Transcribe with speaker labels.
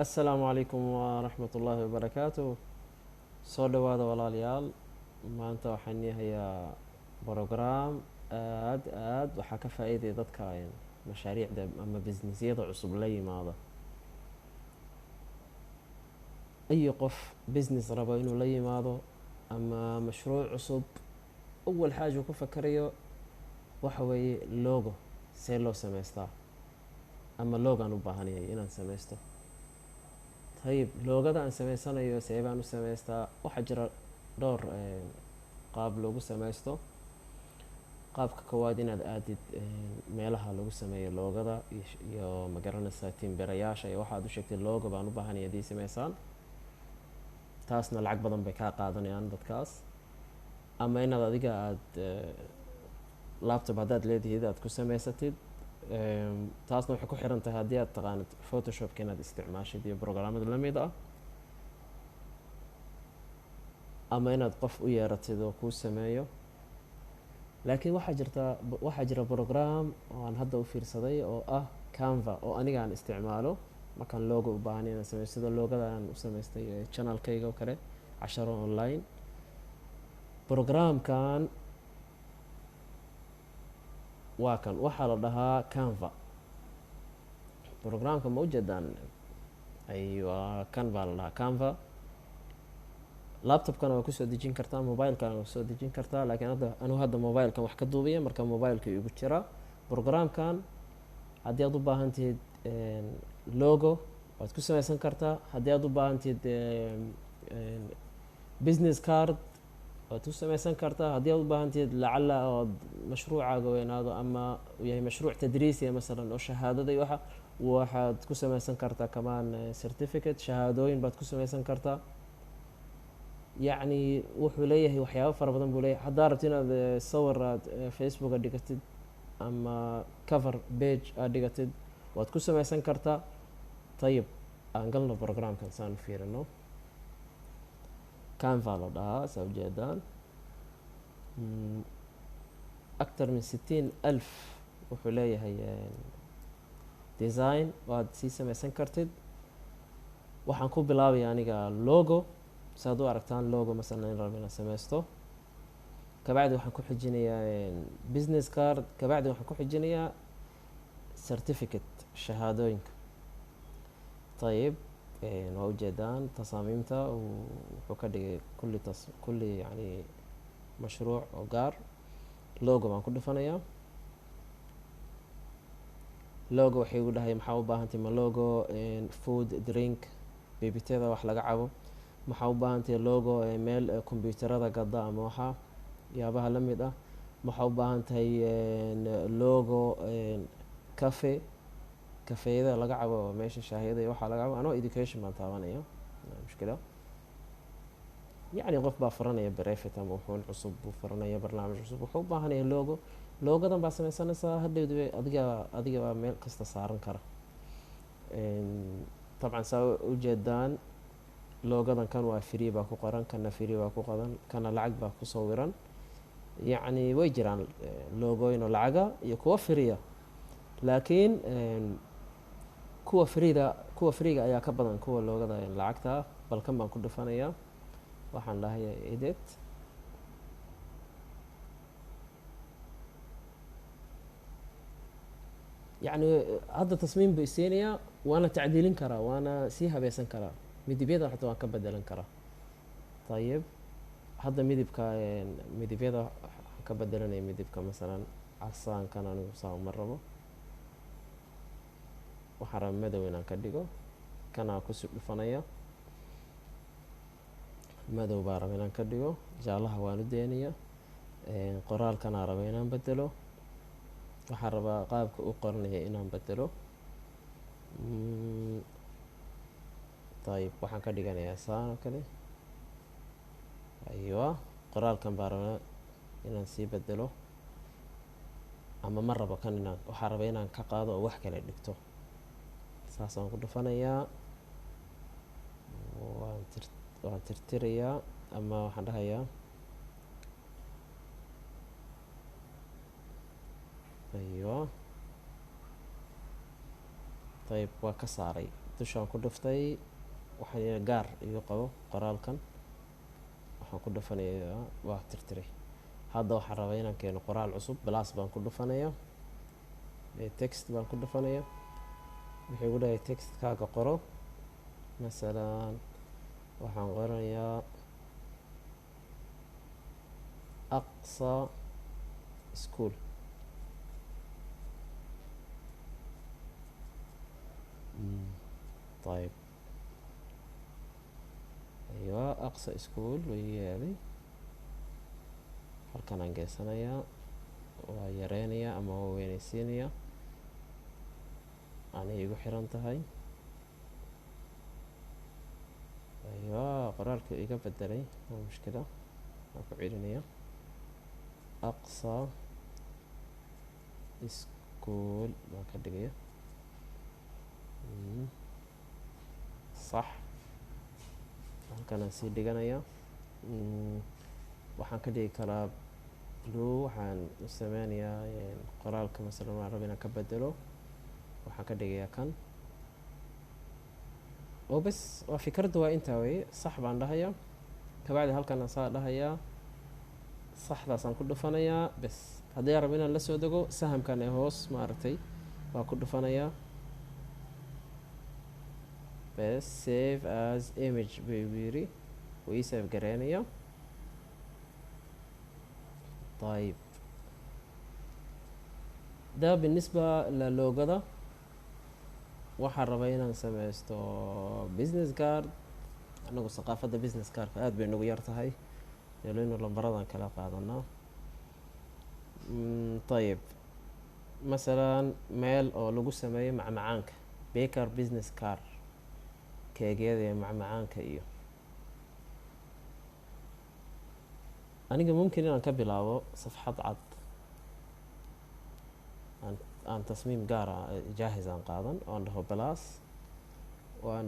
Speaker 1: Assalaamu calaykum waraxmatullaahi wabarakaatuh. Soo dhawaada walaalayaal. Maanta waxaan hayaa program aad waxaa ka faa'iiday dadka mashaariicda ama businessyada cusub la yimaada. أي qof business rabo inuu la yimaado ama mashruuc cusub, أول حاجة ku fakarayo waxa weeye logo see loo samaystaa ama logaan u baahanyahay inaan samaysto. طيب loogada aan samaysanayo see baan u samaystaa? Waxaa jira dhowr qaab loogu samaysto. qaabka koowaad inaad aadid meelaha lagu sameeyo loogada iyo magaranaysaa timbirayaasha iyo waxaad u sheegtay logo baan u baahanyahay hadii samaysaan, taasna lacag badan bay kaa qaadanayaan dadkaas. ama inaad adiga aad laptop haddaad leedihid aad ku samaysatid, taasna waxay ku xiran tahay haddii aad taqaanid photoshopka inaad isticmaashid iyo programmada la mid ah, ama inaad qof u yeeratid oo kuu sameeyo. laakiin waxaa jira program oo aan hadda u fiirsaday oo ah Canva oo aniga aan isticmaalo markaan logo u baahanay inaan sameeyo, sida loogada aan u samaystay channelkayga oo kale casharo online. programkan waa kan waxaa la dhahaa Canva. programka ma ujeedaan? aywa kan baa la dhahaa Canva. laptopkana waa kusoo dejin kartaa, mobilekana waa kusoo dejin kartaa, laakiin hadda mobilekan wax ka duubaya marka mobileka igu jira. programkan haddii aad u baahan tihid logo waad ku samaysan kartaa. haddii aad u baahan tihid business card waad ku samaysan kartaa. haddii aad u baahan tihid lacala ood mashruucaaga weynaado ama yahay mashruuc tadriisiya masalan oo shahaadada iyo waxaad ku samaysan kartaa kamaan certificate, shahaadooyin baad ku samaysan kartaa. yacni wuxuu leeyahay waxyaabo fara badan buu leeyahay. haddaa rabti inaad sawir aad facebook aad dhigatid ama cover page aad dhigatid waad ku samaysan kartaa. tayib aan galno programkan saan u fiirino. Canva la dhahaa saa ujeedaan. أكتر من 60,000 wuxuu leeyahay design waad sii samaysan kartid. waxaan ku bilaabaya aniga logo, saad u aragtaan logo masalan in rabo inaan samaysto. kabacdi waxaan ku xijinayaa business card, kabacdi waxaan ku xijinayaa certificate shahaadooyinka. طيب waa ujeedaan tasaamiimta wuxuu ka dhigay kulli yani mashruuc oo gaar. logo baan ku dhifanayaa. logo waxay igu dhahay maxaa u baahantahay? ma logo food drink bebitada wax laga cabo? maxaa u baahantahay logo meel computerada gada ama waxa yaabaha la mid ah? maxaa u baahan tahay logo cafe kafeeyada laga cabo meesha shaahiyada iyo waxaa laga cabo? anoo education baan taabanaya, mushkila. yacni qof baa furanaya brevet ama wuxuun cusub buu furanaya barnaamij cusub, wuxuu u baahanaya logo. logadan baa samaysanaysaa, hadhowd adiga baa meel kasta saaran kara. طبعا saa ujeedaan logadan kan waa free baa ku qoran, kana free baa ku qoran, kana lacag baa ku sawiran. yacni way jiraan logooyin oo lacaga iyo kuwa freeya, laakiin kuwa freega ayaa ka badan kuwa loogada lacagta ah. balkan baan ku dhifanayaa, waxaan dhahayaa edit. yacni hadda tasmiim buu isiinayaa, waana tacdiilin karaa, waana sii habaysan karaa. midibyada xataa waan ka bedelan karaa. طيب hadda midibyada waxaan ka bedelanaya midibka masalan casaankan anigu saa uma rabo, waxaan raba madow inaan ka dhigo. kanaa kusii dhufanaya, madow baa raba inaan ka dhigo. jaalaha waan u daynaya. qoraalkanaa raba inaan bedelo. waxaan rabaa qaabka u qoranaya inaan bedelo. طيب waxaan ka dhiganayaa saan oo kale. aywa qoraalkan baa rabaa inaan sii bedelo, ama ma rabo kan waxaan raba inaan ka qaado oo wax kale dhigto. saas waan ku dhufanayaa, waan tirtirayaa ama waxaan dhahayaa aywa. طيب waa ka saaray dushaan ku dhuftay waxaan gaar igu qabo qoraalkan waxaan ku dhufanayaa waa tirtiray hadda waxaan rabaa inaan keeno qoraal cusub balaas baan ku dhufanayaa text baan ku dhufanayaa wuxuu igu dhahay textkaaga qoro masalan waxaan qoranayaa aqsa school طيب أيوة أقصى سكول ويالي halkan aan geysanayaa waa yareynayaa ama waa weynaysiinayaa anay igu xiran tahay aywa qoraalka iga bedelay waa mushkila waan ku celinaya aqsa school baan ka dhigaya صح halkan aan sii dhiganayaa waxaan ka dhigi karaa blue waxaan u sameynayaa qoraalka masalan waan raba inaan ka bedelo waxaan ka dhigayaa kan oo bas waa fikradda waa intaa weye sax baan dhahayaa kabacdi halkan aan saa dhahayaa saxdaasaan ku dhufanayaa bas haddii aan rabo inaan la soo dego sahamkan ee hoos maaragtay waa ku dhufanayaa bas save as image buu yiri wuu ii save gareynayaa طيب ده بالنسبة للوجو waxaan rabaa inaan sameysto business card anagu thaqaafadda business cardka aad bay nagu yar tahay yeelino lambaradan kala qaadanaa طيب مثلا meel oo lagu sameeyo macmacaanka baker business card keegyada iyo macmacaanka iyo aniga mumkin inaan ka bilaabo safxad cad aan تصميم gaar ah jaahiz aan qaadan oo aan dhaho balaas oo aan